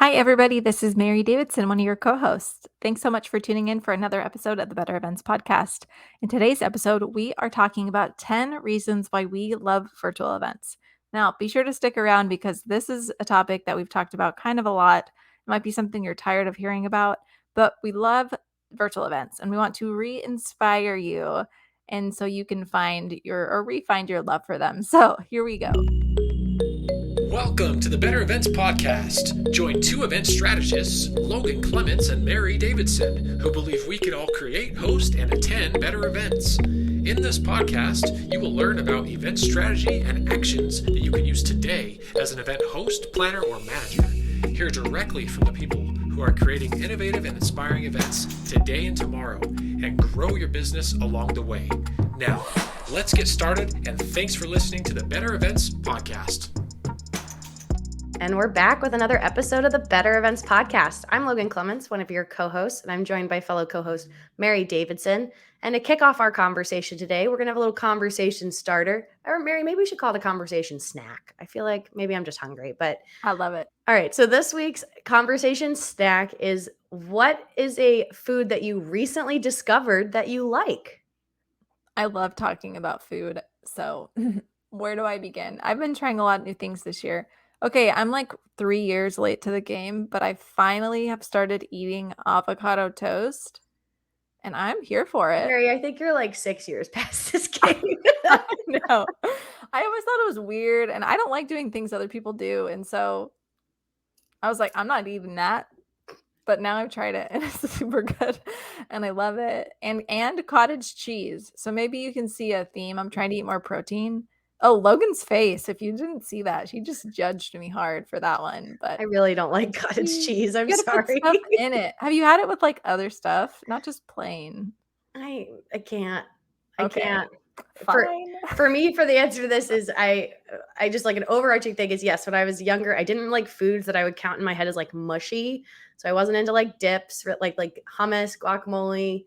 Hi, everybody. This is Mary Davidson, one of your co hosts. Thanks so much for tuning in for another episode of the Better Events Podcast. In today's episode, we are talking about 10 reasons why we love virtual events. Now, be sure to stick around because this is a topic that we've talked about kind of a lot. It might be something you're tired of hearing about, but we love virtual events and we want to re inspire you. And so you can find or re-find your love for them. So here we go. Welcome to the Better Events Podcast. Join two event strategists, Logan Clements and Mary Davidson, who believe we can all create, host, and attend better events. In this podcast, you will learn about event strategy and actions that you can use today as an event host, planner, or manager. Hear directly from the people who are creating innovative and inspiring events today and tomorrow, and grow your business along the way. Now, let's get started, and thanks for listening to the Better Events Podcast. And we're back with another episode of the Better Events Podcast. I'm Logan Clements, one of your co-hosts, and I'm joined by fellow co-host Mary Davidson. And to kick off our conversation today, we're going to have a little conversation starter. Or Mary, maybe we should call it a conversation snack. I feel like maybe I'm just hungry, but I love it. All right, so this week's conversation snack is, what is a food that you recently discovered that you like? I love talking about food. So where do I begin? I've been trying a lot of new things this year. Okay, I'm like 3 years late to the game, but I finally have started eating avocado toast, and I'm here for it. Mary, I think you're like 6 years past this game. No, I always thought it was weird, and I don't like doing things other people do, and so I was like, I'm not eating that. But now I've tried it, and it's super good, and I love it. And cottage cheese. So maybe you can see a theme. I'm trying to eat more protein. Oh, Logan's face. If you didn't see that, she just judged me hard for that one. But I really don't like cottage cheese. I'm sorry. Put stuff in it. Have you had it with like other stuff, not just plain? I can't. Okay. I can't. Fine. For me, for the answer to this is I just like an overarching thing is, yes, when I was younger, I didn't like foods that I would count in my head as like mushy. So I wasn't into like dips, like hummus, guacamole,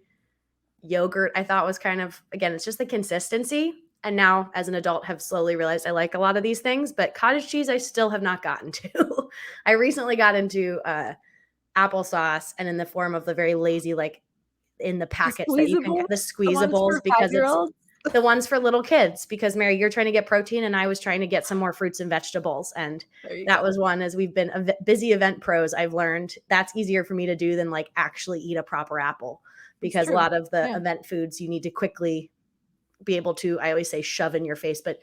yogurt. I thought was kind of, again, it's just the consistency. And now as an adult have slowly realized I like a lot of these things, but cottage cheese I still have not gotten to. I recently got into applesauce, and in the form of the very lazy, like in the packets that you can get, the squeezables, because it's the ones for little kids. Because Mary, you're trying to get protein, and I was trying to get some more fruits and vegetables, and that was one. As we've been busy event pros, I've learned that's easier for me to do than like actually eat a proper apple, because a lot of the event foods you need to quickly be able to, I always say, shove in your face, but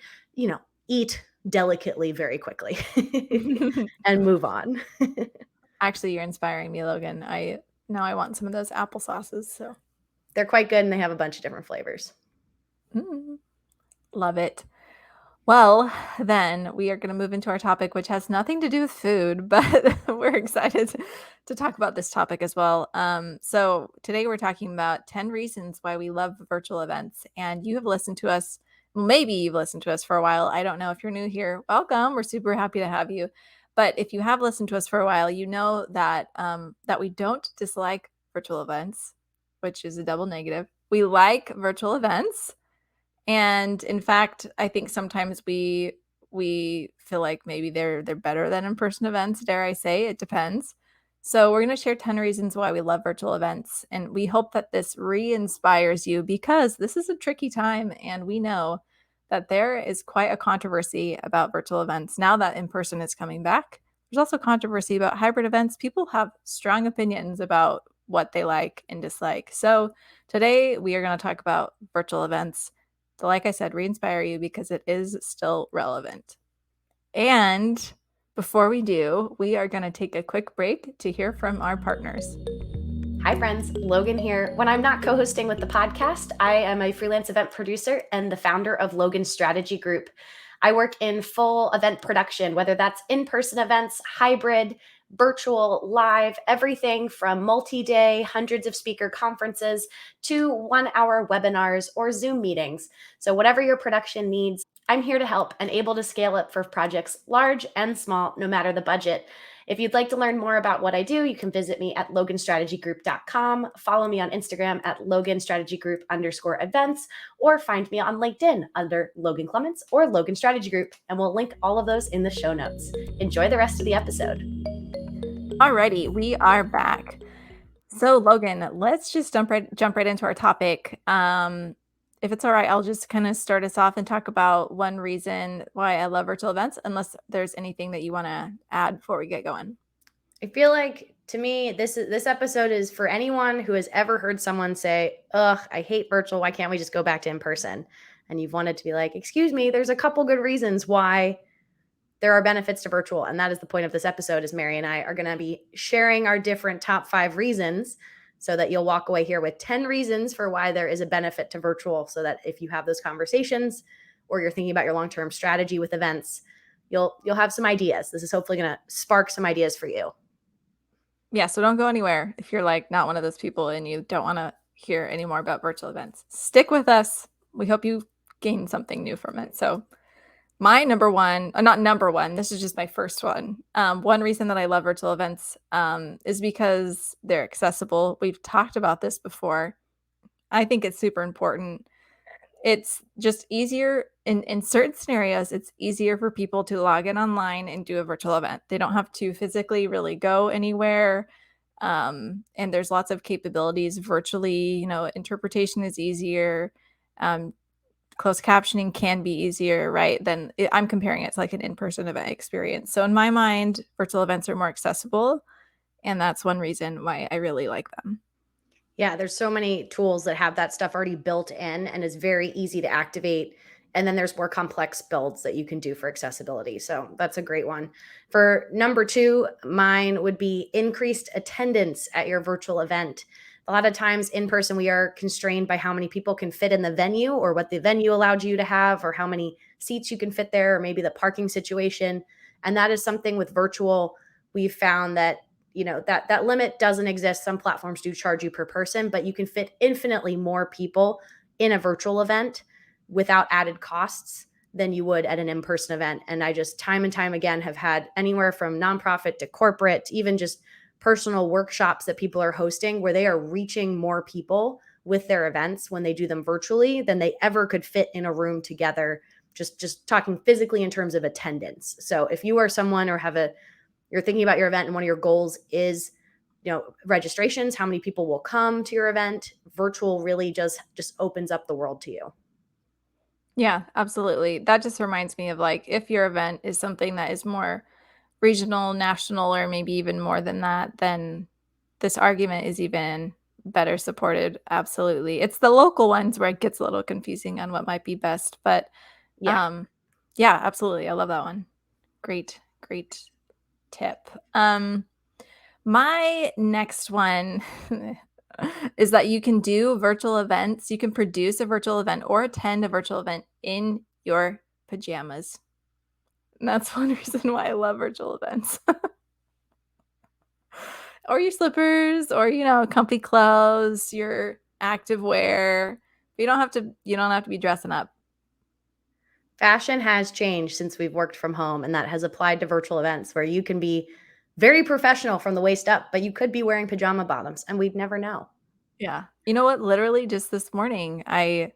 eat delicately very quickly and move on. Actually, you're inspiring me, Logan. Now I want some of those applesauces. So they're quite good, and they have a bunch of different flavors. Love it. Well, then we are going to move into our topic, which has nothing to do with food, but we're excited to talk about this topic as well. So today we're talking about 10 reasons why we love virtual events. And you have listened to us. Maybe you've listened to us for a while. I don't know. If you're new here, welcome. We're super happy to have you. But if you have listened to us for a while, you know that that we don't dislike virtual events, which is a double negative. We like virtual events. And in fact, I think sometimes we feel like maybe they're better than in-person events, dare I say. It depends. So we're going to share 10 reasons why we love virtual events. And we hope that this re-inspires you, because this is a tricky time. And we know that there is quite a controversy about virtual events. Now that in-person is coming back, there's also controversy about hybrid events. People have strong opinions about what they like and dislike. So today we are going to talk about virtual events. So like I said, re-inspire you because it is still relevant. And before we do, we are going to take a quick break to hear from our partners. Hi friends, Logan here. When I'm not co-hosting with the podcast, I am a freelance event producer and the founder of Logan Strategy Group. I work in full event production, whether that's in-person events, hybrid, virtual, live, everything from multi-day, hundreds of speaker conferences to 1-hour webinars or Zoom meetings. So whatever your production needs, I'm here to help and able to scale it for projects large and small, no matter the budget. If you'd like to learn more about what I do, you can visit me at loganstrategygroup.com, follow me on Instagram at loganstrategygroup_events, or find me on LinkedIn under Logan Clements or Logan Strategy Group, and we'll link all of those in the show notes. Enjoy the rest of the episode. Alrighty, we are back. So Logan, let's just jump right into our topic. If it's all right, I'll just kind of start us off and talk about one reason why I love virtual events, unless there's anything that you want to add before we get going. I feel like to me, this episode is for anyone who has ever heard someone say, "Ugh, I hate virtual. Why can't we just go back to in person?" And you've wanted to be like, "Excuse me, there's a couple good reasons why there are benefits to virtual." And that is the point of this episode is Mary and I are going to be sharing our different top 5 reasons so that you'll walk away here with 10 reasons for why there is a benefit to virtual, so that if you have those conversations or you're thinking about your long-term strategy with events, you'll have some ideas. This is hopefully going to spark some ideas for you. Yeah, so don't go anywhere if you're like not one of those people and you don't want to hear any more about virtual events. Stick with us. We hope you gain something new from it. So my number one, not number one, this is just my first one. One reason that I love virtual events is because they're accessible. We've talked about this before. I think it's super important. It's just easier in certain scenarios, it's easier for people to log in online and do a virtual event. They don't have to physically really go anywhere. And there's lots of capabilities virtually, interpretation is easier. Um, Closed captioning can be easier, right? I'm comparing it to like an in-person event experience. So in my mind, virtual events are more accessible, and that's one reason why I really like them. Yeah, there's so many tools that have that stuff already built in and is very easy to activate. And then there's more complex builds that you can do for accessibility. So that's a great one. For number 2, mine would be increased attendance at your virtual event. A lot of times in person, we are constrained by how many people can fit in the venue or what the venue allowed you to have or how many seats you can fit there or maybe the parking situation. And that is something with virtual, we've found that that limit doesn't exist. Some platforms do charge you per person, but you can fit infinitely more people in a virtual event without added costs than you would at an in-person event. And I just time and time again have had anywhere from nonprofit to corporate, even just personal workshops that people are hosting where they are reaching more people with their events when they do them virtually than they ever could fit in a room together, just talking physically in terms of attendance. So if you are someone or you're thinking about your event and one of your goals is registrations, how many people will come to your event, virtual really just opens up the world to you. Yeah, absolutely. That just reminds me of like if your event is something that is more regional, national, or maybe even more than that, then this argument is even better supported. Absolutely. It's the local ones where it gets a little confusing on what might be best. But Yeah. um, yeah, absolutely. I love that one. Great, great tip. My next one is that you can do virtual events. You can produce a virtual event or attend a virtual event in your pajamas. And that's one reason why I love virtual events. Or your slippers or, comfy clothes, your active wear. You don't have to be dressing up. Fashion has changed since we've worked from home, and that has applied to virtual events where you can be very professional from the waist up, but you could be wearing pajama bottoms and we'd never know. Yeah. You know what? Literally just this morning, I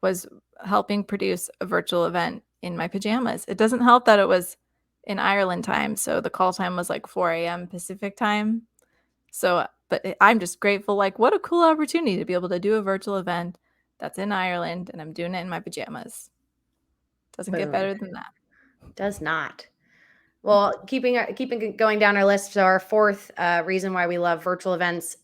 was helping produce a virtual event in my pajamas. It doesn't help that it was in Ireland time, so the call time was like 4 a.m. Pacific time. So, but I'm just grateful, like, what a cool opportunity to be able to do a virtual event that's in Ireland, and I'm doing it in my pajamas. Doesn't get Boom. better than that. Does not. Well, keeping going down our list, so our fourth reason why we love virtual events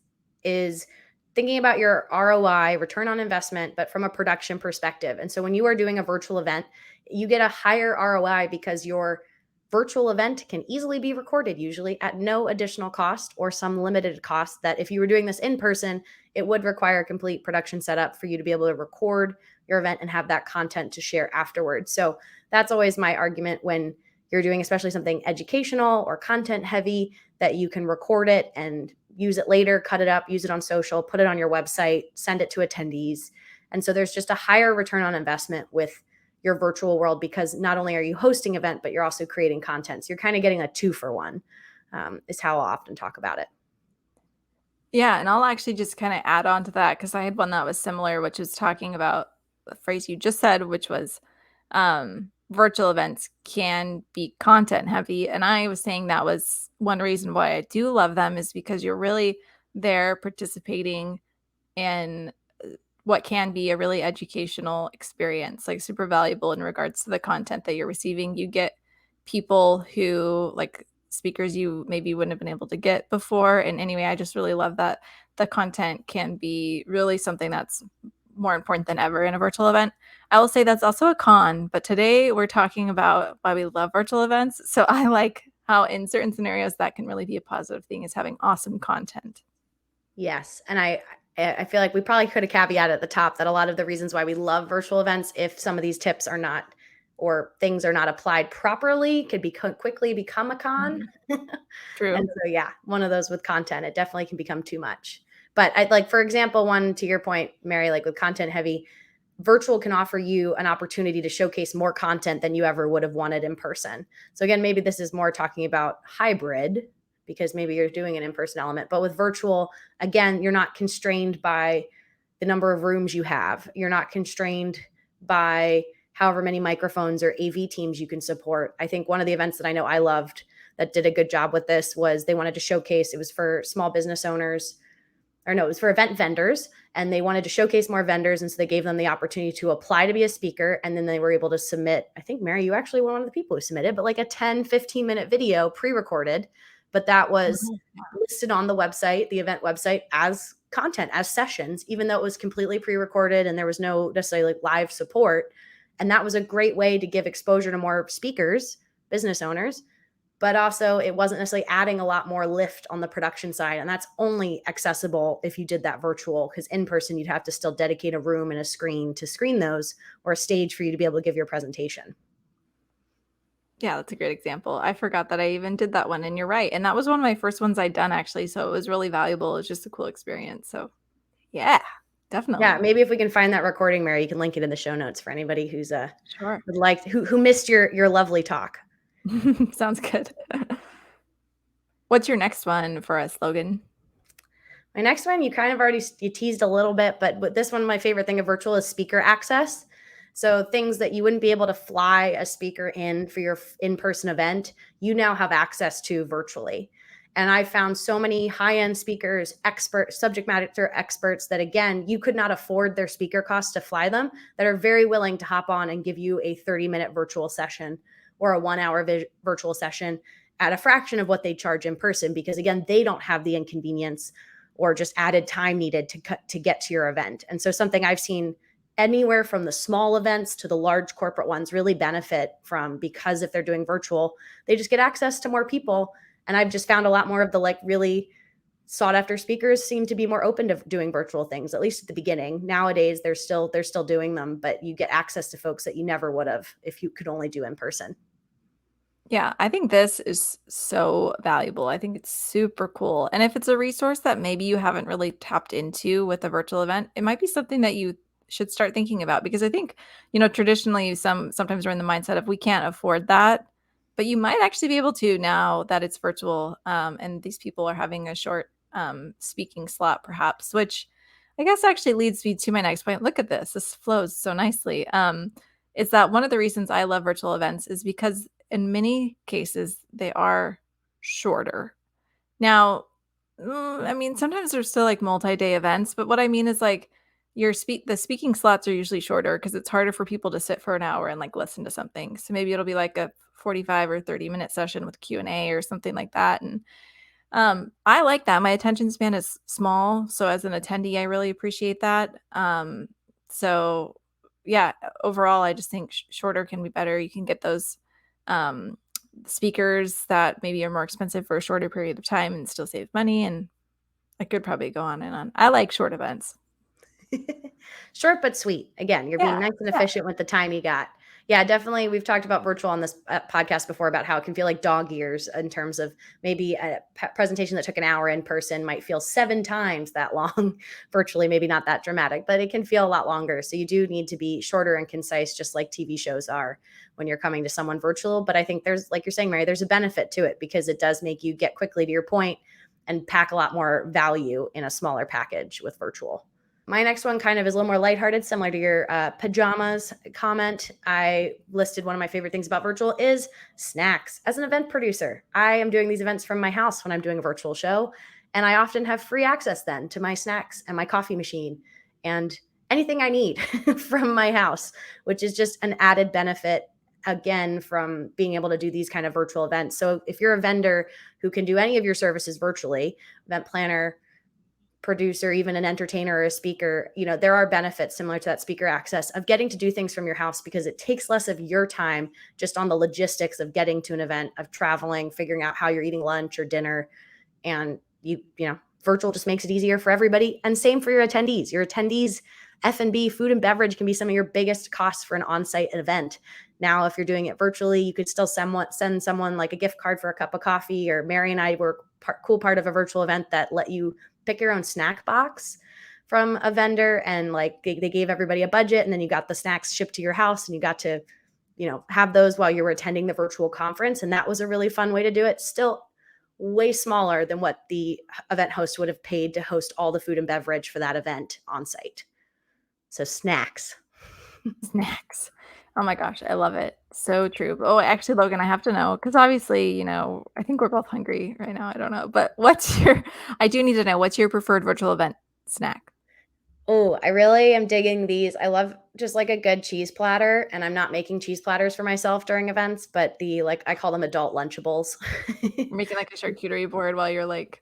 is thinking about your ROI, return on investment, but from a production perspective. And so when you are doing a virtual event, you get a higher ROI because your virtual event can easily be recorded, usually at no additional cost or some limited cost that if you were doing this in person, it would require a complete production setup for you to be able to record your event and have that content to share afterwards. So that's always my argument when you're doing especially something educational or content heavy, that you can record it and use it later, cut it up, use it on social, put it on your website, send it to attendees. And so there's just a higher return on investment with your virtual world because not only are you hosting an event, but you're also creating content. So you're kind of getting a 2-for-1, is how I'll often talk about it. Yeah, and I'll actually just kind of add on to that because I had one that was similar, which was talking about the phrase you just said, which was virtual events can be content heavy. And I was saying that was one reason why I do love them, is because you're really there participating in what can be a really educational experience, like super valuable in regards to the content that you're receiving. You get people who, like, speakers you maybe wouldn't have been able to get before. And anyway, I just really love that the content can be really something that's more important than ever in a virtual event. I will say that's also a con, but today we're talking about why we love virtual events. So I like how in certain scenarios that can really be a positive thing, is having awesome content. Yes, and I feel like we probably could have caveated at the top that a lot of the reasons why we love virtual events, if some of these tips are not, or things are not applied properly, could be quickly become a con. Mhm. And True. so, yeah, one of those with content, it definitely can become too much. But I'd like, for example, one to your point, Mary, like with content heavy, virtual can offer you an opportunity to showcase more content than you ever would have wanted in person. So again, maybe this is more talking about hybrid, because maybe you're doing an in-person element, but with virtual, again, you're not constrained by the number of rooms you have. You're not constrained by however many microphones or AV teams you can support. I think one of the events that I know I loved that did a good job with this was they wanted to showcase, it was for small business owners, or no, it was for event vendors, and they wanted to showcase more vendors. And so they gave them the opportunity to apply to be a speaker. And then they were able to submit, I think, Mary, you actually were one of the people who submitted, but like a 10-15 minute video pre-recorded, but that was Mhm. listed on the website, the event website, as content, as sessions, even though it was completely pre-recorded and there was no necessarily like live support. And that was a great way to give exposure to more speakers, business owners, but also it wasn't necessarily adding a lot more lift on the production side. And that's only accessible if you did that virtual, because in person, you'd have to still dedicate a room and a screen to screen those, or a stage for you to be able to give your presentation. Yeah, that's a great example. I forgot that I even did that one, and you're right. And that was one of my first ones I'd done, actually. So it was really valuable. It was just a cool experience. So yeah, Yeah, definitely. maybe if we can find that recording, Mary, you can link it in the show notes for anybody who's Sure. would like, who missed your lovely talk. Sounds good. What's your next one for us, Logan? My next one, you kind of already you teased a little bit, but with this one, my favorite thing of virtual is speaker access. So things that you wouldn't be able to fly a speaker in for your in-person event, you now have access to virtually. And I found so many high-end speakers, expert subject matter experts that again, you could not afford their speaker costs to fly them, that are very willing to hop on and give you a 30-minute virtual session or a 1 hour virtual session at a fraction of what they charge in person, because again, they don't have the inconvenience or just added time needed to get to your event. And so something I've seen anywhere from the small events to the large corporate ones really benefit from, because if they're doing virtual, they just get access to more people. And I've just found a lot more of the like really sought after speakers seem to be more open to doing virtual things, at least at the beginning. Nowadays, they're still doing them, but you get access to folks that you never would have if you could only do in person. Yeah, I think this is so valuable. I think it's super cool. And if it's a resource that maybe you haven't really tapped into with a virtual event, it might be something that you should start thinking about, because I think, traditionally sometimes we're in the mindset of we can't afford that, but you might actually be able to now that it's virtual, and these people are having a short speaking slot perhaps, which I guess actually leads me to my next point. Look at this. This flows so nicely. Is that one of the reasons I love virtual events is because in many cases they are shorter. Now, I mean, sometimes they're still like multi-day events, but what I mean is like the speaking slots are usually shorter because it's harder for people to sit for an hour and like listen to something. So maybe it'll be like a 45 or 30-minute session with Q&A or something like that. And I like that. My attention span is small, so as an attendee, I really appreciate that. So yeah, overall, I just think shorter can be better. You can get those um, speakers that maybe are more expensive for a shorter period of time and still save money. And I could probably go on and on. I like short events. Short but sweet. Again, you're being Yeah, nice and yeah. efficient with the time you got. Yeah, definitely. We've talked about virtual on this podcast before about how it can feel like dog years in terms of maybe a presentation that took an hour in person might feel 7 times that long virtually, maybe not that dramatic, but it can feel a lot longer. So you do need to be shorter and concise, just like TV shows are when you're coming to someone virtual. But I think there's, like you're saying, Mary, there's a benefit to it because it does make you get quickly to your point and pack a lot more value in a smaller package with virtual. My next one kind of is a little more lighthearted, similar to your pajamas comment. I listed one of my favorite things about virtual is snacks. As an event producer, I am doing these events from my house when I'm doing a virtual show, and I often have free access then to my snacks and my coffee machine and anything I need from my house, which is just an added benefit again from being able to do these kind of virtual events. So if you're a vendor who can do any of your services virtually, event planner, producer, even an entertainer or a speaker, there are benefits similar to that speaker access of getting to do things from your house because it takes less of your time just on the logistics of getting to an event, of traveling, figuring out how you're eating lunch or dinner. And virtual just makes it easier for everybody. And same for your attendees. Your attendees, F&B, food and beverage can be some of your biggest costs for an on-site event. Now, if you're doing it virtually, you could still send someone like a gift card for a cup of coffee, or Mary and I were cool part of a virtual event that let you pick your own snack box from a vendor, and like they gave everybody a budget, and then you got the snacks shipped to your house, and you got to have those while you were attending the virtual conference. And that was a really fun way to do it. Still way smaller than what the event host would have paid to host all the food and beverage for that event on site. So snacks. Snacks. Oh my gosh, I love it. So true. Oh, actually, Logan, I have to know because obviously, I think we're both hungry right now. I don't know, but I do need to know what's your preferred virtual event snack? Oh, I really am digging these. I love just like a good cheese platter, and I'm not making cheese platters for myself during events, but I call them adult Lunchables. You're making like a charcuterie board while you're like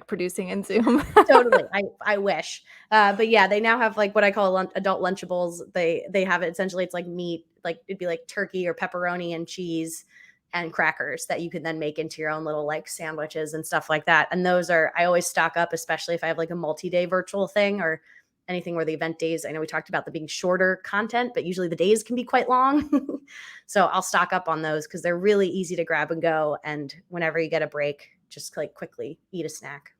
producing in Zoom. Totally. I wish. But yeah, they now have like what I call adult Lunchables. They have it essentially, it's like meat, like it'd be like turkey or pepperoni and cheese and crackers that you can then make into your own little like sandwiches and stuff like that. And I always stock up, especially if I have like a multi-day virtual thing or anything where the event days, I know we talked about the being shorter content, but usually the days can be quite long. So I'll stock up on those because they're really easy to grab and go. And whenever you get a break, just like quickly eat a snack.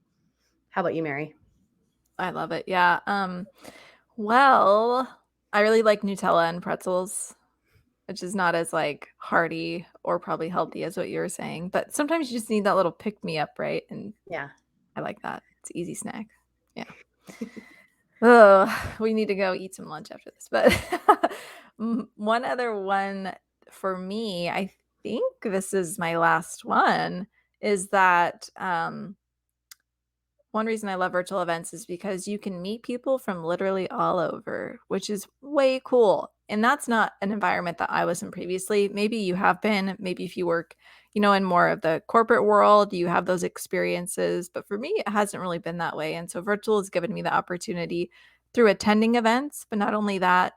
How about you, Mary? I love it. Yeah. Well, I really like Nutella and pretzels, which is not as like hearty or probably healthy as what you were saying, but sometimes you just need that little pick me up, right? And Yeah. I like that. It's an easy snack. Yeah. Oh, we need to go eat some lunch after this. But one other one for me, I think this is my last one, is that one reason I love virtual events is because you can meet people from literally all over, which is way cool. And that's not an environment that I was in previously. Maybe you have been, maybe if you work, in more of the corporate world, you have those experiences. But for me, it hasn't really been that way. And so virtual has given me the opportunity through attending events, but not only that,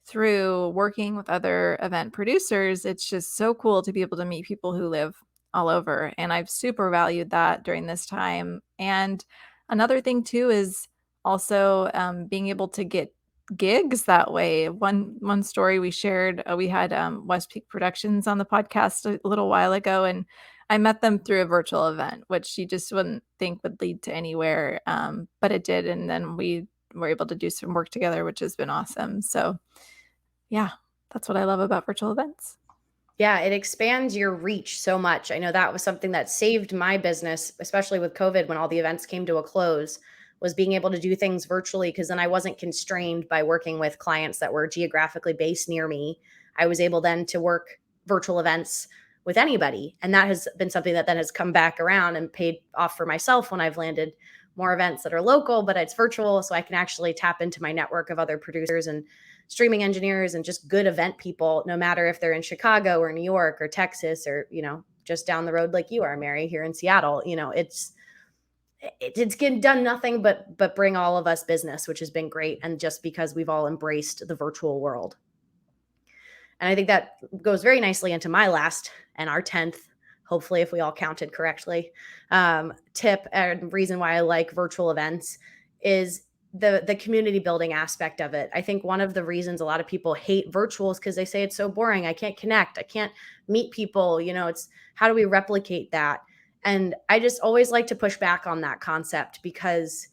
through working with other event producers. It's just so cool to be able to meet people who live all over. And I've super valued that during this time. And another thing too is also being able to get gigs that way. One story we shared, we had West Peak Productions on the podcast a little while ago, and I met them through a virtual event, which you just wouldn't think would lead to anywhere, but it did. And then we were able to do some work together, which has been awesome. So yeah, that's what I love about virtual events. Yeah, it expands your reach so much. I know that was something that saved my business, especially with COVID when all the events came to a close, was being able to do things virtually because then I wasn't constrained by working with clients that were geographically based near me. I was able then to work virtual events with anybody. And that has been something that then has come back around and paid off for myself when I've landed more events that are local, but it's virtual. So I can actually tap into my network of other producers and streaming engineers and just good event people, no matter if they're in Chicago or New York or Texas or, just down the road like you are, Mary, here in Seattle. It's done nothing but bring all of us business, which has been great. And just because we've all embraced the virtual world. And I think that goes very nicely into my last and our 10th, hopefully, if we all counted correctly, tip and reason why I like virtual events is the community building aspect of it. I think one of the reasons a lot of people hate virtual is because they say it's so boring. I can't connect. I can't meet people. It's how do we replicate that? And I just always like to push back on that concept because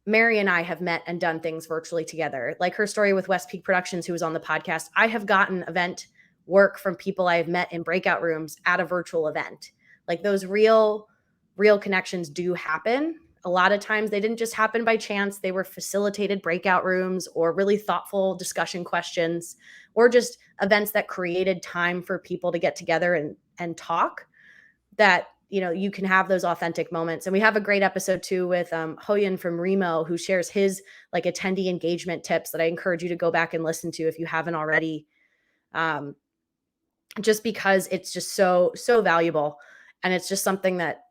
Mary and I have met and done things virtually together. Like her story with West Peak Productions, who was on the podcast. I have gotten event work from people I have met in breakout rooms at a virtual event. Like those real connections do happen a lot of times they didn't just happen by chance. They were facilitated breakout rooms or really thoughtful discussion questions or just events that created time for people to get together and talk, that you can have those authentic moments. And we have a great episode too with Hoyan from Remo, who shares his like attendee engagement tips that I encourage you to go back and listen to if you haven't already, um, just because it's just so valuable. And it's just something that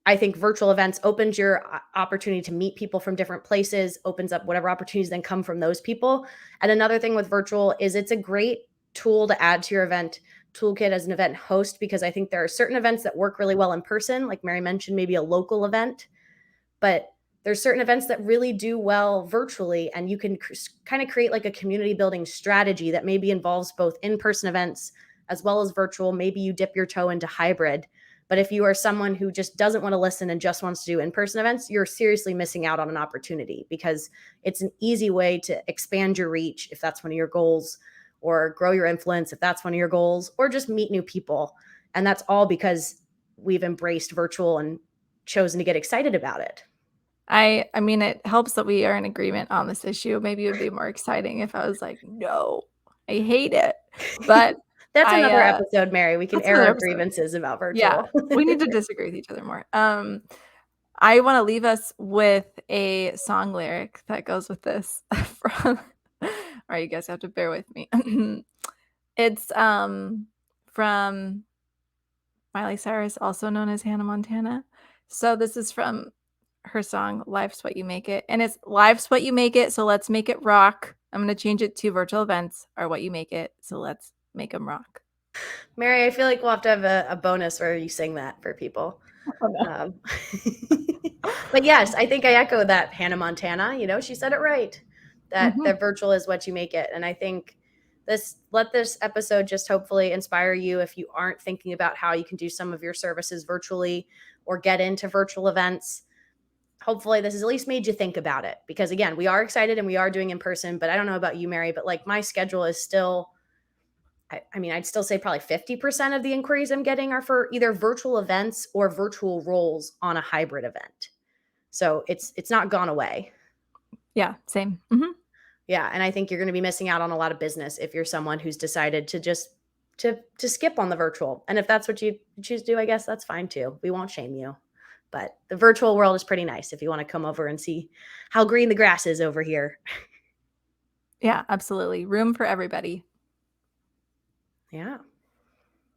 I think virtual events opens your opportunity to meet people from different places, opens up whatever opportunities then come from those people. And another thing with virtual is it's a great tool to add to your event toolkit as an event host, because I think there are certain events that work really well in person, like Mary mentioned, maybe a local event, but there's certain events that really do well virtually, and you can kind of create like a community building strategy that maybe involves both in-person events as well as virtual. Maybe you dip your toe into hybrid. But if you are someone who just doesn't want to listen and just wants to do in-person events, you're seriously missing out on an opportunity, because it's an easy way to expand your reach if that's one of your goals, or grow your influence if that's one of your goals, or just meet new people. And that's all because we've embraced virtual and chosen to get excited about it. I mean, it helps that we are in agreement on this issue. Maybe it would be more exciting if I was like, "No, I hate it." But That's I, another episode, Mary. We can that's air another our episode. grievances about Yeah, virtual. we need to disagree with each other more. I wanna leave us with a song lyric that goes with this from alright, you guys have to bear with me. It's, from Miley Cyrus, also known as Hannah Montana. So this is from her song, "Life's What You Make It," and it's "Life's what you make it, so let's make it rock." I'm gonna change it to "Virtual events are what you make it, so let's make them rock." Mary, I feel like we'll have to have a bonus where you sing that for people. Oh, no. Um, but yes, I think I echo that. Hannah Montana, she said it right. That Mhm. virtual is what you make it. And I think let this episode just hopefully inspire you if you aren't thinking about how you can do some of your services virtually or get into virtual events. Hopefully this has at least made you think about it, because again, we are excited and we are doing in person, but I don't know about you, Mary, but like my schedule is still, I mean, I'd still say probably 50% of the inquiries I'm getting are for either virtual events or virtual roles on a hybrid event. So it's not gone away. Yeah, same. Mhm. Yeah, and I think you're going to be missing out on a lot of business if you're someone who's decided to just to skip on the virtual. And if that's what you choose to do, I guess that's fine too. We won't shame you. But the virtual world is pretty nice if you want to come over and see how green the grass is over here. Yeah, absolutely. Room for everybody. Yeah.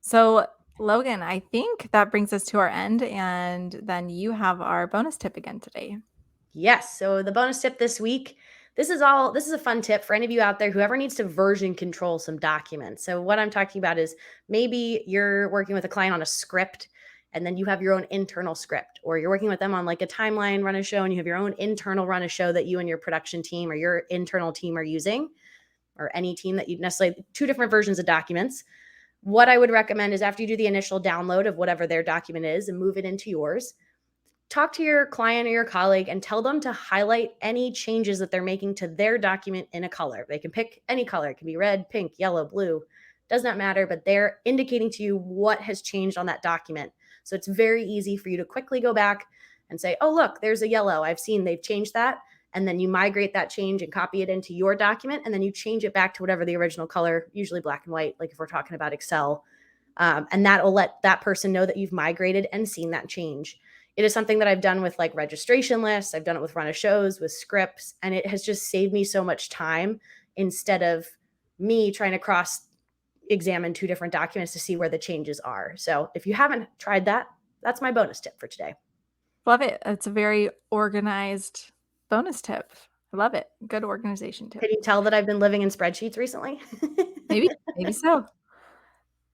So, Logan, I think that brings us to our end, and then you have our bonus tip again today. Yes. So the bonus tip this week, this is a fun tip for any of you out there who ever needs to version control some documents. So what I'm talking about is maybe you're working with a client on a script and then you have your own internal script, or you're working with them on like a timeline run a show and you have your own internal run a show that you and your production team or your internal team are using, or any team that you necessarily two different versions of documents. What I would recommend is after you do the initial download of whatever their document is and move it into yours, talk to your client or your colleague and tell them to highlight any changes that they're making to their document in a color. They can pick any color. It can be red, pink, yellow, blue. Does not matter, but they're indicating to you what has changed on that document. So it's very easy for you to quickly go back and say, oh, look, there's a yellow. I've seen they've changed that. And then you migrate that change and copy it into your document. And then you change it back to whatever the original color, usually black and white, like if we're talking about Excel. And that will let that person know that you've migrated and seen that change. It is something that I've done with like registration lists. I've done it with run of shows, with scripts, and it has just saved me so much time instead of me trying to cross examine two different documents to see where the changes are. So if you haven't tried that, that's my bonus tip for today. Love it. It's a very organized bonus tip. I love it. Good organization tip. Can you tell that I've been living in spreadsheets recently? Maybe, maybe so.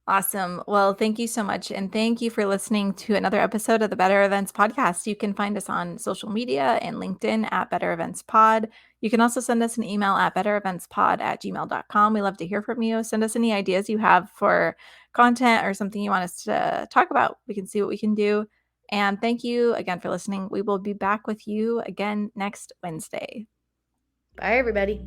Awesome. Well, thank you so much. And thank you for listening to another episode of the Better Events Podcast. You can find us on social media and LinkedIn at Better Events Pod. You can also send us an email at bettereventspod@gmail.com. We love to hear from you. Send us any ideas you have for content or something you want us to talk about. We can see what we can do. And thank you again for listening. We will be back with you again next Wednesday. Bye, everybody.